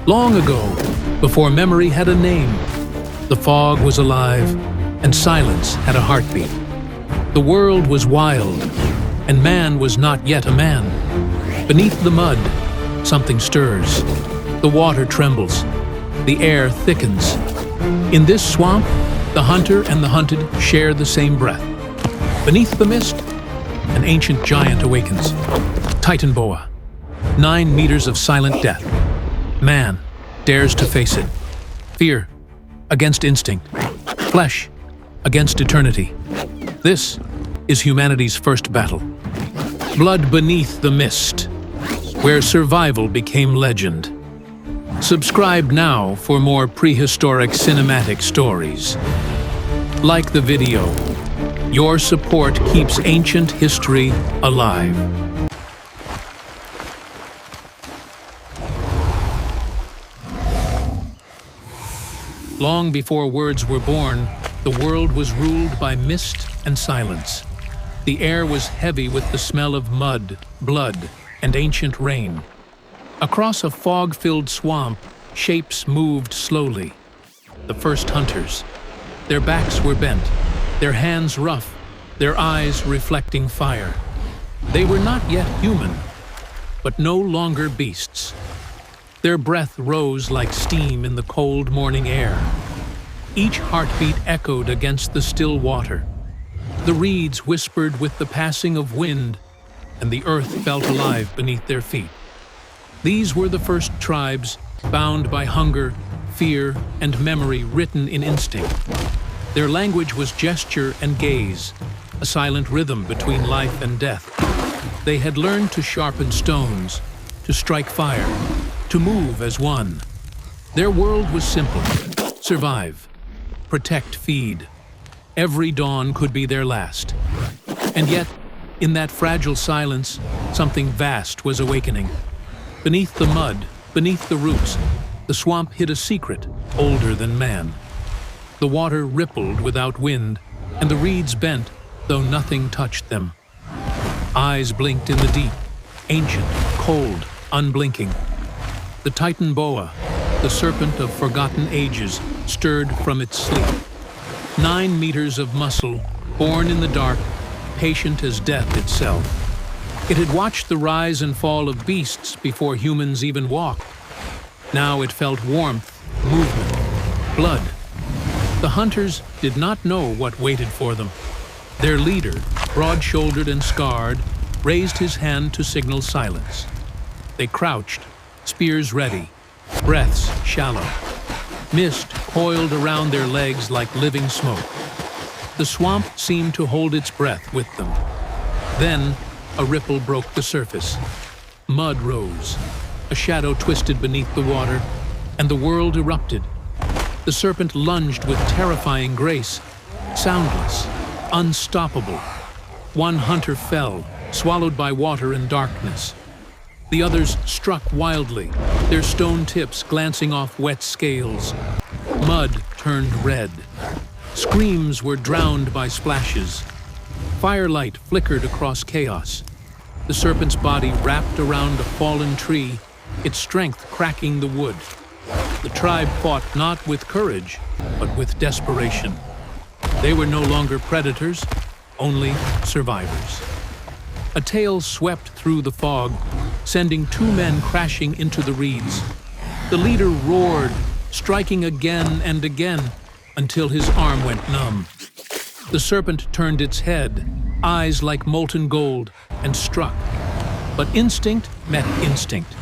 Long ago, before memory had a name, the fog was alive and silence had a heartbeat. The world was wild, and man was not yet a man. Beneath the mud, something stirs. The water trembles. The air thickens. In this swamp, the hunter and the hunted share the same breath. Beneath the mist, an ancient giant awakens. Titan boa, 9 meters of silent death. Man dares to face it. Fear against instinct. Flesh against eternity. This is humanity's first battle. Blood beneath the mist, where survival became legend. Subscribe now for more prehistoric cinematic stories. Like the video. Your support keeps ancient history alive. Long before words were born, the world was ruled by mist and silence. The air was heavy with the smell of mud, blood, and ancient rain. Across a fog-filled swamp, shapes moved slowly. The first hunters. Their backs were bent, their hands rough, their eyes reflecting fire. They were not yet human, but no longer beasts. Their breath rose like steam in the cold morning air. Each heartbeat echoed against the still water. The reeds whispered with the passing of wind, and the earth felt alive beneath their feet. These were the first tribes, bound by hunger, fear, and memory written in instinct. Their language was gesture and gaze, a silent rhythm between life and death. They had learned to sharpen stones, to strike fire, to move as one. Their world was simple. Survive. Protect, feed. Every dawn could be their last. And yet, in that fragile silence, something vast was awakening. Beneath the mud, beneath the roots, the swamp hid a secret older than man. The water rippled without wind, and the reeds bent, though nothing touched them. Eyes blinked in the deep, ancient, cold, unblinking. The Titan boa, the serpent of forgotten ages, stirred from its sleep. 9 meters of muscle, born in the dark, patient as death itself. It had watched the rise and fall of beasts before humans even walked. Now it felt warmth, movement, blood. The hunters did not know what waited for them. Their leader, broad-shouldered and scarred, raised his hand to signal silence. They crouched, spears ready, breaths shallow. Mist coiled around their legs like living smoke. The swamp seemed to hold its breath with them. Then, a ripple broke the surface. Mud rose. A shadow twisted beneath the water, and the world erupted. The serpent lunged with terrifying grace, soundless, unstoppable. One hunter fell, swallowed by water and darkness. The others struck wildly, their stone tips glancing off wet scales. Mud turned red. Screams were drowned by splashes. Firelight flickered across chaos. The serpent's body wrapped around a fallen tree, its strength cracking the wood. The tribe fought not with courage, but with desperation. They were no longer predators, only survivors. A tail swept through the fog, sending 2 men crashing into the reeds. The leader roared, striking again and again, until his arm went numb. The serpent turned its head, eyes like molten gold, and struck. But instinct met instinct.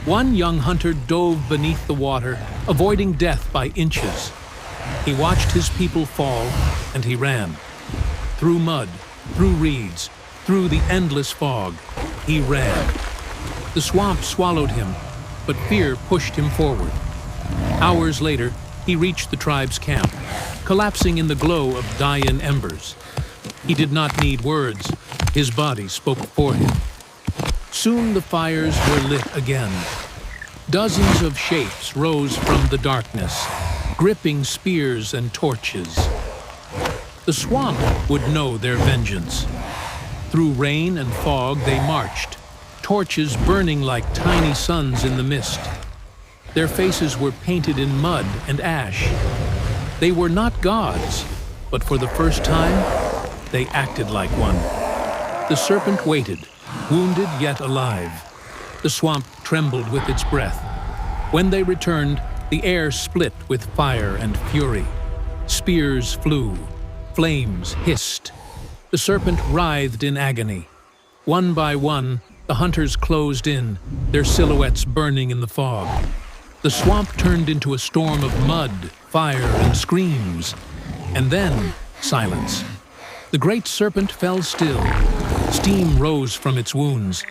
One young hunter dove beneath the water, avoiding death by inches. He watched his people fall, and he ran. Through mud, through reeds, through the endless fog, he ran. The swamp swallowed him, but fear pushed him forward. Hours later, he reached the tribe's camp, collapsing in the glow of dying embers. He did not need words. His body spoke for him. Soon the fires were lit again. Dozens of shapes rose from the darkness, gripping spears and torches. The swamp would know their vengeance. Through rain and fog they marched, torches burning like tiny suns in the mist. Their faces were painted in mud and ash. They were not gods, but for the first time, they acted like one. The serpent waited, wounded yet alive. The swamp trembled with its breath. When they returned, the air split with fire and fury. Spears flew, flames hissed. The serpent writhed in agony. One by one, the hunters closed in, their silhouettes burning in the fog. The swamp turned into a storm of mud, fire, and screams. And then, silence. The great serpent fell still. Steam rose from its wounds.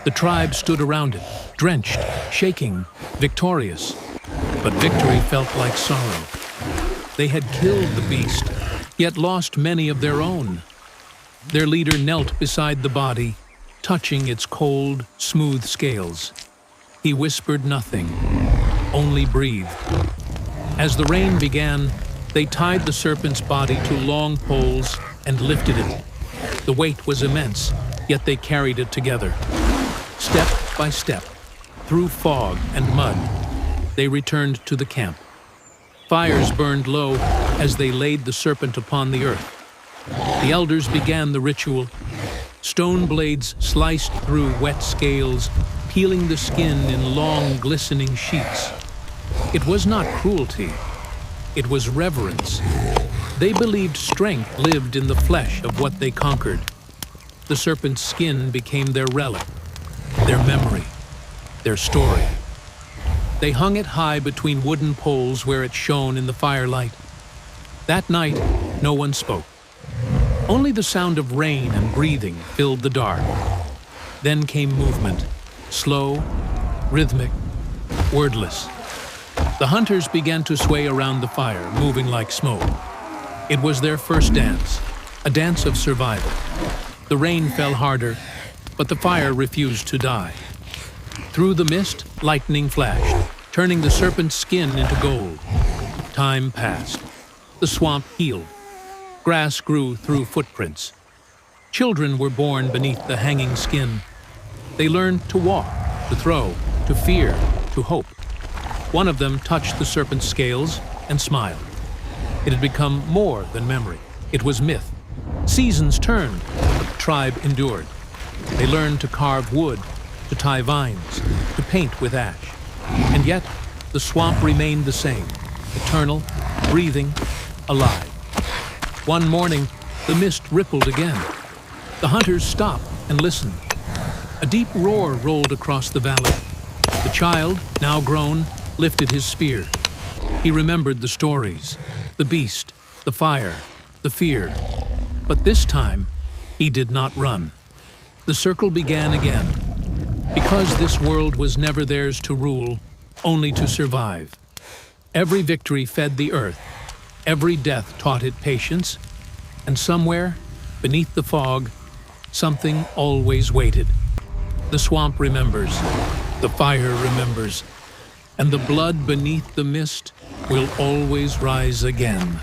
The tribe stood around it, drenched, shaking, victorious. But victory felt like sorrow. They had killed the beast, yet lost many of their own. Their leader knelt beside the body, touching its cold, smooth scales. He whispered nothing, only breathed. As the rain began, they tied the serpent's body to long poles and lifted it. The weight was immense, yet they carried it together. Step by step, through fog and mud, they returned to the camp. Fires burned low as they laid the serpent upon the earth. The elders began the ritual. Stone blades sliced through wet scales, peeling the skin in long, glistening sheets. It was not cruelty. It was reverence. They believed strength lived in the flesh of what they conquered. The serpent's skin became their relic, their memory, their story. They hung it high between wooden poles where it shone in the firelight. That night, no one spoke. Only the sound of rain and breathing filled the dark. Then came movement, slow, rhythmic, wordless. The hunters began to sway around the fire, moving like smoke. It was their first dance, a dance of survival. The rain fell harder, but the fire refused to die. Through the mist, lightning flashed, turning the serpent's skin into gold. Time passed. The swamp healed. Grass grew through footprints. Children were born beneath the hanging skin. They learned to walk, to throw, to fear, to hope. One of them touched the serpent's scales and smiled. It had become more than memory. It was myth. Seasons turned, but the tribe endured. They learned to carve wood, to tie vines, to paint with ash. And yet, the swamp remained the same, eternal, breathing, alive. One morning, the mist rippled again. The hunters stopped and listened. A deep roar rolled across the valley. The child, now grown, lifted his spear. He remembered the stories, the beast, the fire, the fear. But this time, he did not run. The circle began again. Because this world was never theirs to rule, only to survive. Every victory fed the earth. Every death taught it patience. And somewhere, beneath the fog, something always waited. The swamp remembers. The fire remembers. And the blood beneath the mist will always rise again.